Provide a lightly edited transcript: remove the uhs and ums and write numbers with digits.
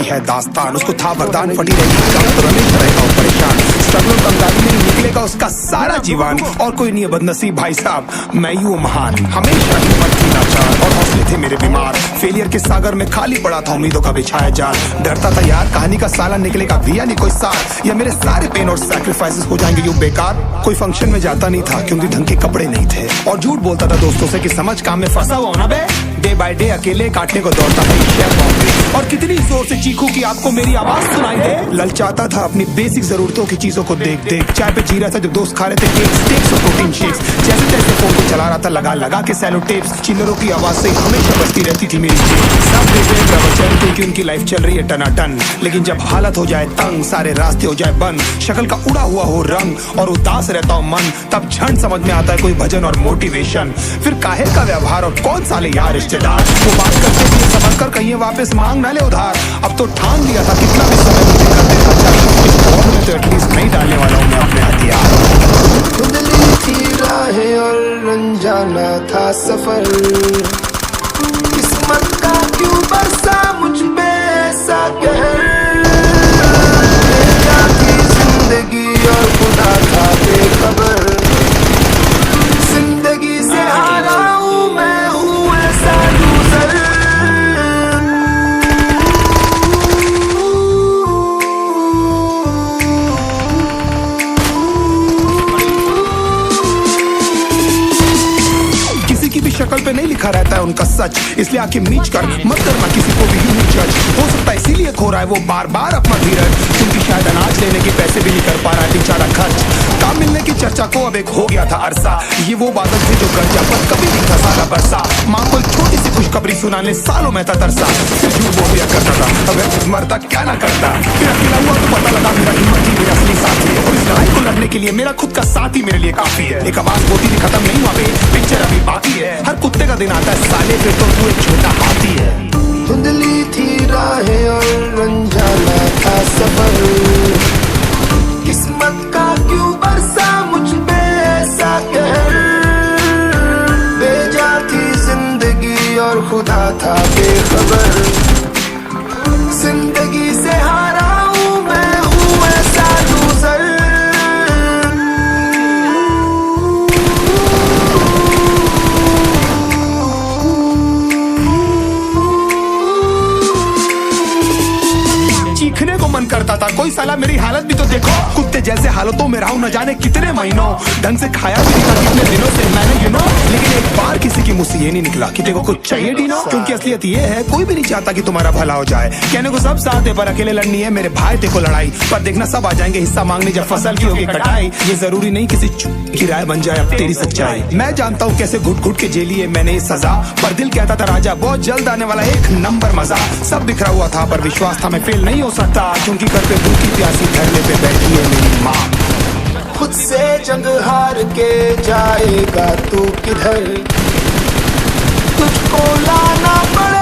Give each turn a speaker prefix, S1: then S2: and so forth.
S1: है दास्तान। उसको था वरदान, फटी रहेगी काम तो रमेश रहेगा परेशान। स्ट्रगल बंगाली में निकलेगा उसका सारा जीवन, और कोई नहीं है बदनसीब भाई साहब, मैं ही हूँ महान। हमेशा हिम्मत थी लाचार और हौसले थे मेरे बीमार। फेलियर के सागर में खाली पड़ा था उम्मीदों का बिछाया जाल। डरता था यार कहानी का साला निकलेगा भी या नहीं कोई साथ, या मेरे सारे पेन और सैक्रिफाइसेस हो जाएंगे यूं बेकार। कोई फंक्शन में जाता नहीं था क्योंकि ढंग के कपड़े नहीं थे, और झूठ बोलता था दोस्तों से कि समझ काम में फंसा हुआ ना बे। डे बाय डे अकेले काटने को दौड़ता है शेफ बॉम्बे, और कितनी जोर से चीखूं कि आपको मेरी आवाज सुनाई दे। ललचाता था अपनी बेसिक जरूरतों की चीजों को देख देख। चाय पे जी रहा था जब दोस्त खा रहे थे केक, स्टेक्स और प्रोटीन शेक्स। जैसे तैसे फोन को चला रहा था लगा लगा के सैलो टेप्स। चिल्लरों की आवाज से हमेशा बजती रहती थी मेरी जेब। सब देते हैं प्रवचन क्योंकि उनकी लाइफ चल रही है टनाटन, लेकिन जब हालत हो जाए तंग, सारे रास्ते हो जाए बंद, शक्ल का उड़ा हुआ हो रंग और उदास रहता हो मन, तब क्षण समझ में आता है कोई भजन और मोटिवेशन। फिर काहे का व्यवहार और कौन साले यार रिश्तेदार, वो बात करते भी समझ कर कहीं वापस मांग ना ले उधार। अब तो ठान लिया था कितना भी समय मुझे कर देना चाहिए, इस दौर में तो एटलीस्ट नहीं डालने वाला हूँ मैं अपने हथियार।
S2: धुंधली थी राहें और अनजाना था सफर, किस्मत का क्यों बरसा मुझ पे ऐसा कहर। बेजा थी जिंदगी और खुदा था बेखबर, जिंदगी से हारा हूँ मैं, हूँ ऐसा लूजर।
S1: शक्ल पे नहीं लिखा रहता है उनका सच, इसलिए आके मीच कर मत करना किसी को भी यूं जज। हो सकता है इसीलिए खो रहा है वो बार बार अपना धीरज, क्योंकि शायद अनाज लेने के पैसे भी नहीं कर पा रहा है बेचारा खर्च। काम मिलने की चर्चा को अब एक हो गया था अरसा, ये वो बादल थे जो गरजा पर कभी नहीं था साला बरसा। माँ को एक छोटी सी खुशखबरी सुनाने सालों में था तरसा, फिर झूठ बोल दिया करता था अगर मरता क्या ना करता। फिर अकेला हुआ तो पता लगा मेरा हिम्मत ही मेरा असली साथी है, और इस लड़ाई को लड़ने के लिए मेरा खुद का साथ ही मेरे लिए काफी है। एक आवाज होती थी खत्म नहीं हुआ बे, पिक्चर अभी बाकी है। हर कुत्ते का दिन आता है साले, फिर तो तू एक छोटा हाथी है।
S2: धुंधली थी राहें और अनजाना था सफर, किस्मत का क्यों बरसा मुझ पे ऐसा कहर। बेजा थी जिंदगी और खुदा था बेखबर, जिंदगी से हारा हूँ मैं, हूँ ऐसा लूजर।
S1: चीखने को मन करता था, कोई साला मेरी हालत भी तो देखो। कुत्ते जैसे हालतों में रहा हूं न जाने कितने महीनों, ढंग से खाया भी नहीं था कितने दिनों से मैंने लेकिन एक बार किसी की मुंह से ये नहीं निकला कि तेरे को कुछ चाहिए डीनो। क्योंकि असलियत ये है कोई भी नहीं चाहता कि तुम्हारा भला हो जाए। कहने को सब साथ है पर अकेले लड़नी है मेरे भाई, देखो लड़ाई पर देखना सब आ जाएंगे हिस्सा मांगने जब फसल की होगी कटाई। ये जरूरी नहीं किसी की राय बन जाए अब तेरी सच्चाई। मैं जानता हूँ कैसे घुट घुट के झेली है मैंने सजा, पर दिल कहता था राजा बहुत जल्द आने वाला एक नंबर मजा। सब बिखरा हुआ था पर विश्वास था मैं फेल नहीं हो सकता, क्योंकि घर पे भूखी प्यासी धरने पे बैठी है मेरी माँ।
S2: खुद से जंग हार के जाएगा तू किधर, तुझको लाना पड़ेगा